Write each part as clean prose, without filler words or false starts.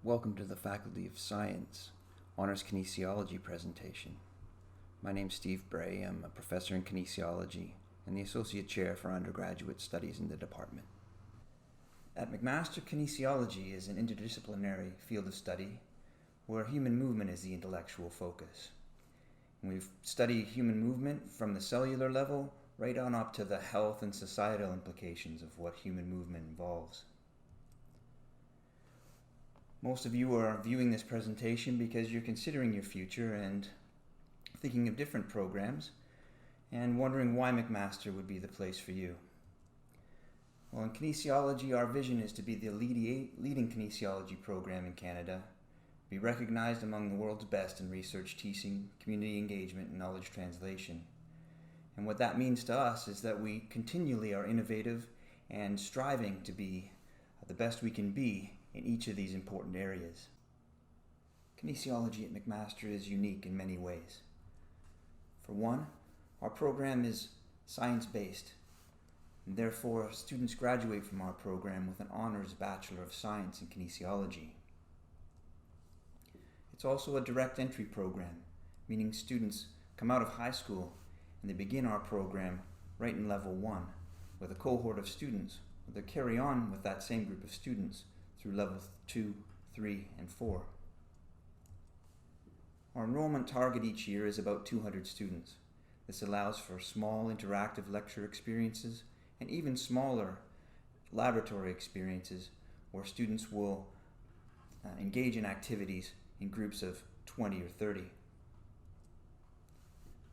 Welcome to the Faculty of Science Honors Kinesiology presentation. My name's Steve Bray. I'm a professor in kinesiology and the Associate Chair for Undergraduate Studies in the department. At McMaster, kinesiology is an interdisciplinary field of study where human movement is the intellectual focus. And we've studied human movement from the cellular level right on up to the health and societal implications of what human movement involves. Most of you are viewing this presentation because you're considering your future and thinking of different programs and wondering why McMaster would be the place for you. Well, in kinesiology, our vision is to be the leading kinesiology program in Canada, be recognized among the world's best in research teaching, community engagement, and knowledge translation. And what that means to us is that we continually are innovative and striving to be the best we can be in each of these important areas. Kinesiology at McMaster is unique in many ways. For one, our program is science-based, and therefore students graduate from our program with an honors Bachelor of Science in Kinesiology. It's also a direct entry program, meaning students come out of high school and they begin our program right in level 1 with a cohort of students. They carry on with that same group of students through levels 2, 3, and 4. Our enrollment target each year is about 200 students. This allows for small interactive lecture experiences and even smaller laboratory experiences where students will engage in activities in groups of 20 or 30.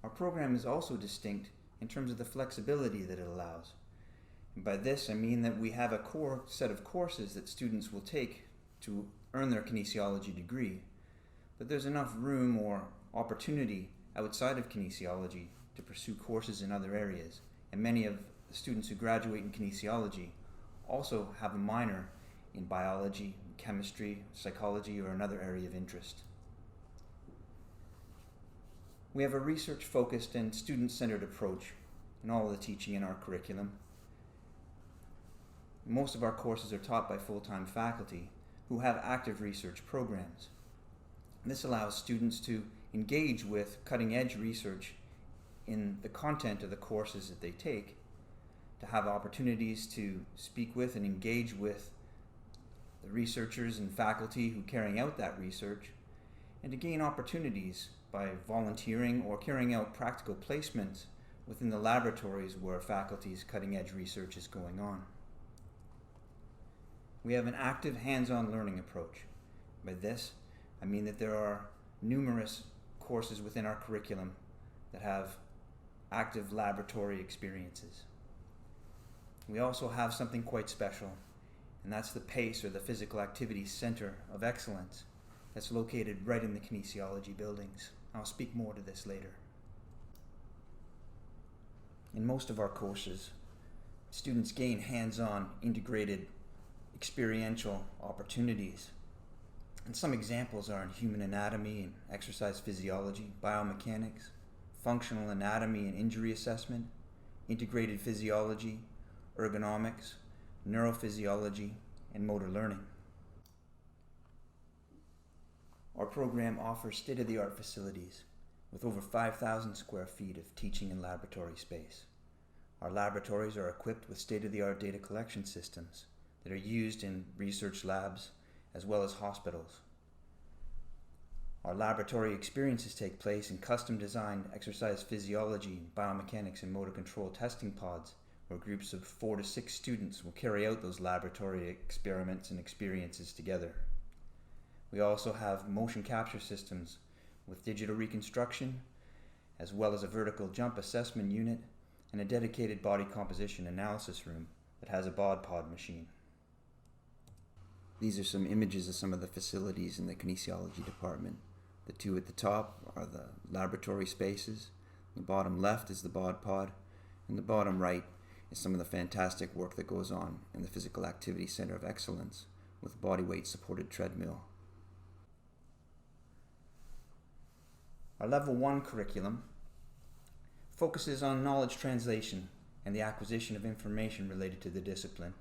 Our program is also distinct in terms of the flexibility that it allows. And by this I mean that we have a core set of courses that students will take to earn their kinesiology degree, but there's enough room or opportunity outside of kinesiology to pursue courses in other areas, and many of the students who graduate in kinesiology also have a minor in biology, chemistry, psychology, or another area of interest. We have a research-focused and student-centered approach in all of the teaching in our curriculum. Most of our courses are taught by full-time faculty who have active research programs. This allows students to engage with cutting-edge research in the content of the courses that they take, to have opportunities to speak with and engage with the researchers and faculty who are carrying out that research, and to gain opportunities by volunteering or carrying out practical placements within the laboratories where faculty's cutting-edge research is going on. We have an active hands-on learning approach. By this, I mean that there are numerous courses within our curriculum that have active laboratory experiences. We also have something quite special, and that's the PACE, or the Physical Activity Center of Excellence, that's located right in the kinesiology buildings. I'll speak more to this later. In most of our courses, students gain hands-on, integrated, experiential opportunities. And some examples are in human anatomy and exercise physiology, biomechanics, functional anatomy and injury assessment, integrated physiology, ergonomics, neurophysiology, and motor learning. Our program offers state-of-the-art facilities with over 5,000 square feet of teaching and laboratory space. Our laboratories are equipped with state-of-the-art data collection systems that are used in research labs as well as hospitals. Our laboratory experiences take place in custom-designed exercise physiology, biomechanics, and motor control testing pods where groups of 4 to 6 students will carry out those laboratory experiments and experiences together. We also have motion capture systems with digital reconstruction, as well as a vertical jump assessment unit and a dedicated body composition analysis room that has a bod pod machine. These are some images of some of the facilities in the kinesiology department. The two at the top are the laboratory spaces. The bottom left is the bod pod, and the bottom right is some of the fantastic work that goes on in the Physical Activity Center of Excellence with body weight supported treadmill. Our Level 1 curriculum focuses on knowledge translation and the acquisition of information related to the discipline,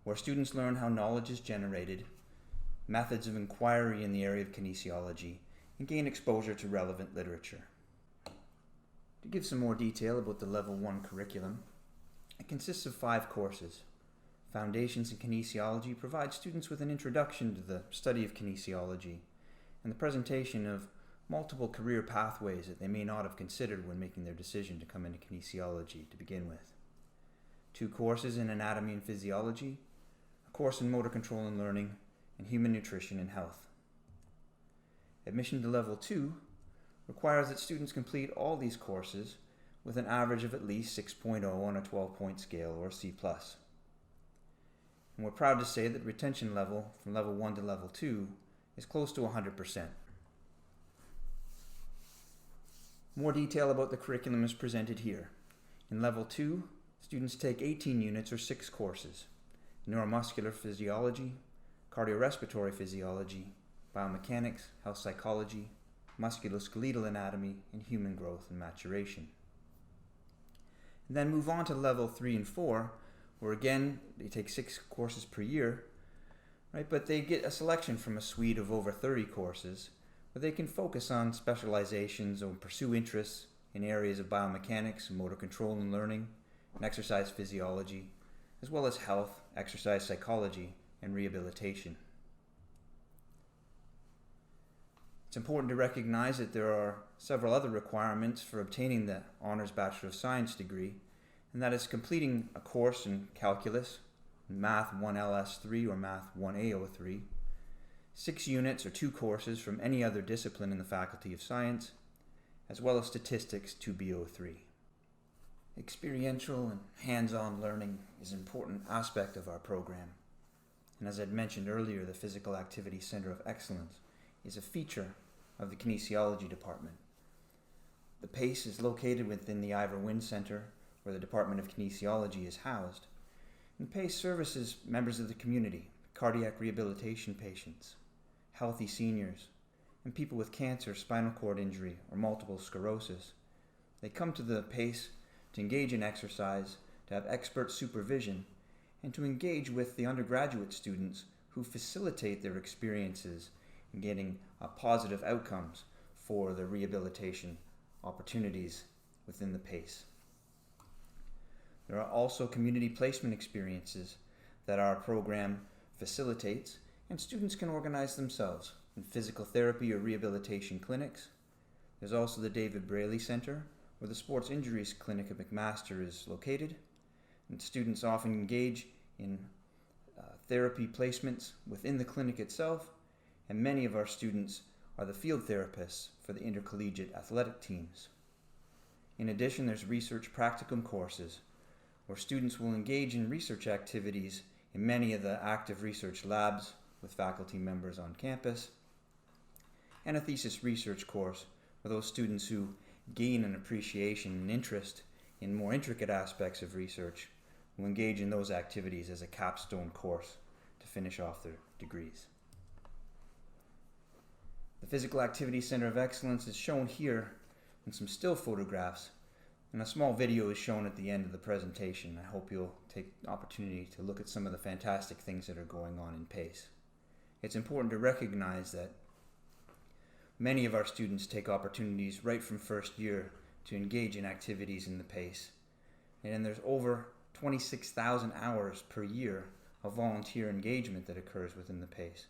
where students learn how knowledge is generated methods of inquiry in the area of kinesiology, and gain exposure to relevant literature. To give some more detail about the Level 1 curriculum, it consists of 5 courses. Foundations in Kinesiology provides students with an introduction to the study of kinesiology and the presentation of multiple career pathways that they may not have considered when making their decision to come into kinesiology to begin with. 2 courses in Anatomy and Physiology, a course in Motor Control and Learning, and Human Nutrition and Health. Admission to Level 2 requires that students complete all these courses with an average of at least 6.0 on a 12-point scale, or C+. And we're proud to say that retention level from Level 1 to Level 2 is close to 100%. More detail about the curriculum is presented here. In Level 2, students take 18 units or 6 courses: neuromuscular physiology, cardiorespiratory physiology, biomechanics, health psychology, musculoskeletal anatomy, and human growth and maturation. And then move on to Level 3 and 4, where again they take 6 courses per year, right? But they get a selection from a suite of over 30 courses where they can focus on specializations or pursue interests in areas of biomechanics, motor control and learning, and exercise physiology, as well as health, exercise psychology, and rehabilitation. It's important to recognize that there are several other requirements for obtaining the Honours Bachelor of Science degree, and that is completing a course in calculus, Math 1LS3 or Math 1AO3, 6 units or 2 courses from any other discipline in the Faculty of Science, as well as statistics 2BO3. Experiential and hands-on learning is an important aspect of our program, and as I'd mentioned earlier, the Physical Activity Center of Excellence is a feature of the Kinesiology Department. The PACE is located within the Ivor Wynne Center, where the Department of Kinesiology is housed, and PACE services members of the community, cardiac rehabilitation patients, healthy seniors, and people with cancer, spinal cord injury, or multiple sclerosis. They come to the PACE to engage in exercise, to have expert supervision, and to engage with the undergraduate students who facilitate their experiences in getting positive outcomes for the rehabilitation opportunities within the PACE. There are also community placement experiences that our program facilitates, and students can organize themselves in physical therapy or rehabilitation clinics. There's also the David Braley Center, where the Sports Injuries Clinic at McMaster is located, and students often engage in therapy placements within the clinic itself, and many of our students are the field therapists for the intercollegiate athletic teams. In addition, there's research practicum courses, where students will engage in research activities in many of the active research labs with faculty members on campus, and a thesis research course for those students who gain an appreciation and interest in more intricate aspects of research, will engage in those activities as a capstone course to finish off their degrees. The Physical Activity Center of Excellence is shown here in some still photographs, and a small video is shown at the end of the presentation. I hope you'll take the opportunity to look at some of the fantastic things that are going on in PACE. It's important to recognize that many of our students take opportunities right from first year to engage in activities in the PACE, and there's over 26,000 hours per year of volunteer engagement that occurs within the PACE.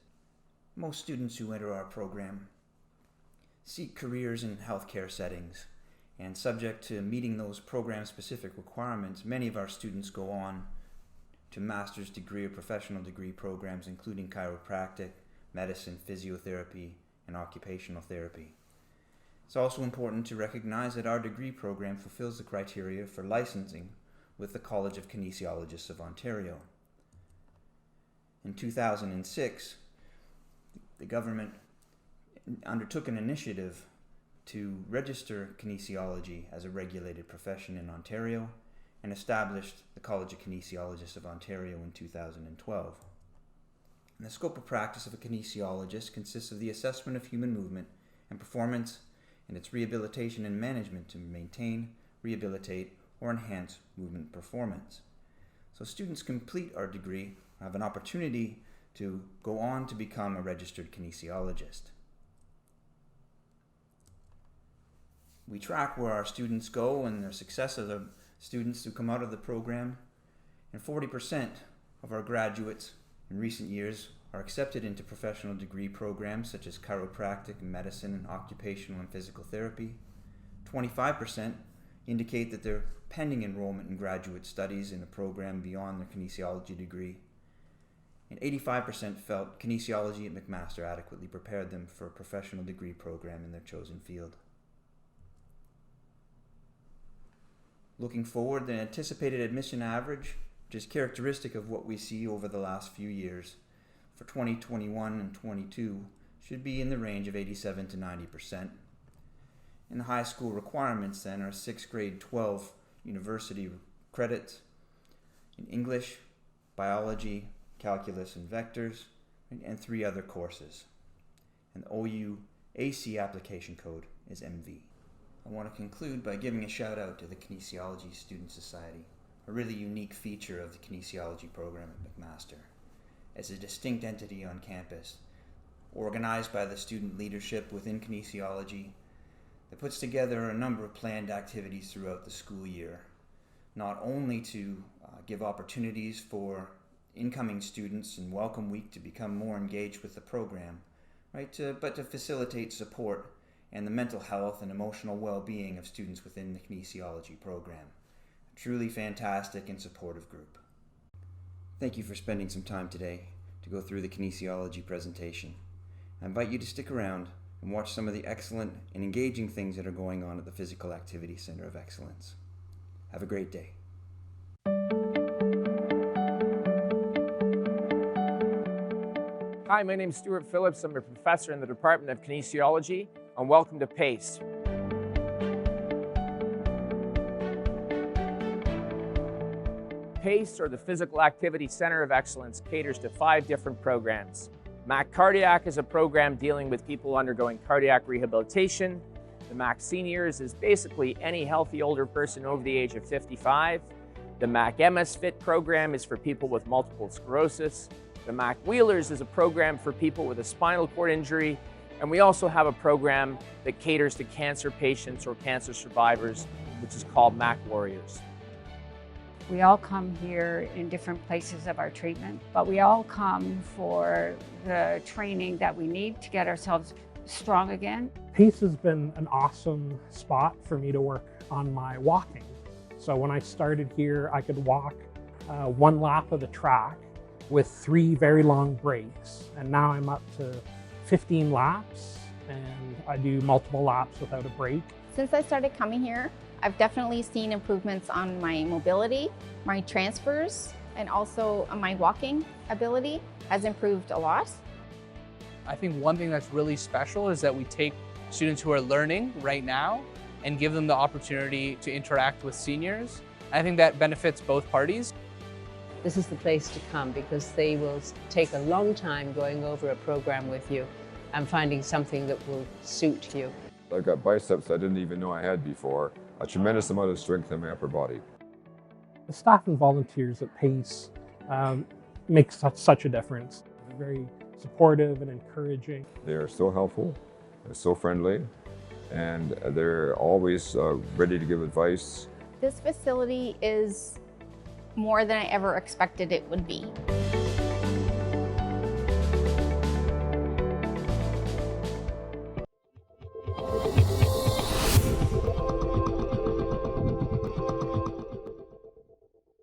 Most students who enter our program seek careers in healthcare settings, and subject to meeting those program-specific requirements, many of our students go on to master's degree or professional degree programs, including chiropractic, medicine, physiotherapy, and occupational therapy. It's also important to recognize that our degree program fulfills the criteria for licensing with the College of Kinesiologists of Ontario. In 2006, the government undertook an initiative to register kinesiology as a regulated profession in Ontario and established the College of Kinesiologists of Ontario in 2012. And the scope of practice of a kinesiologist consists of the assessment of human movement and performance and its rehabilitation and management to maintain, rehabilitate, or enhance movement performance. So students complete our degree, have an opportunity to go on to become a registered kinesiologist. We track where our students go and the success of the students who come out of the program, and 40% of our graduates in recent years are accepted into professional degree programs such as chiropractic, medicine, and occupational and physical therapy. 25% indicate that they're pending enrollment in graduate studies in a program beyond their kinesiology degree. And 85% felt kinesiology at McMaster adequately prepared them for a professional degree program in their chosen field. Looking forward, the anticipated admission average, which is characteristic of what we see over the last few years, for 2021 and 22 should be in the range of 87 to 90%. And the high school requirements then are 6th grade 12 university credits in English, biology, calculus and vectors, and 3 other courses. And the OU AC application code is MV. I want to conclude by giving a shout out to the Kinesiology Student Society, a really unique feature of the kinesiology program at McMaster. As a distinct entity on campus, organized by the student leadership within kinesiology, that puts together a number of planned activities throughout the school year, not only to give opportunities for incoming students in Welcome Week to become more engaged with the program, but to facilitate support and the mental health and emotional well-being of students within the kinesiology program. A truly fantastic and supportive group. Thank you for spending some time today to go through the kinesiology presentation. I invite you to stick around and watch some of the excellent and engaging things that are going on at the Physical Activity Center of Excellence. Have a great day. Hi, my name is Stuart Phillips. I'm a professor in the Department of Kinesiology, and welcome to PACE. PACE, or the Physical Activity Center of Excellence, caters to 5 different programs. MAC Cardiac is a program dealing with people undergoing cardiac rehabilitation. The MAC Seniors is basically any healthy older person over the age of 55. The MAC MS Fit program is for people with multiple sclerosis. The MAC Wheelers is a program for people with a spinal cord injury. And we also have a program that caters to cancer patients or cancer survivors, which is called MAC Warriors. We all come here in different places of our treatment, but we all come for the training that we need to get ourselves strong again. PACE has been an awesome spot for me to work on my walking. So when I started here, I could walk 1 lap of the track with 3 very long breaks. And now I'm up to 15 laps, and I do multiple laps without a break. Since I started coming here, I've definitely seen improvements on my mobility, my transfers, and also my walking ability has improved a lot. I think one thing that's really special is that we take students who are learning right now and give them the opportunity to interact with seniors. I think that benefits both parties. This is the place to come because they will take a long time going over a program with you and finding something that will suit you. I've got biceps I didn't even know I had before, a tremendous amount of strength in my upper body. The staff and volunteers at PACE make such a difference. They're very supportive and encouraging. They're so helpful, they're so friendly, and they're always ready to give advice. This facility is more than I ever expected it would be.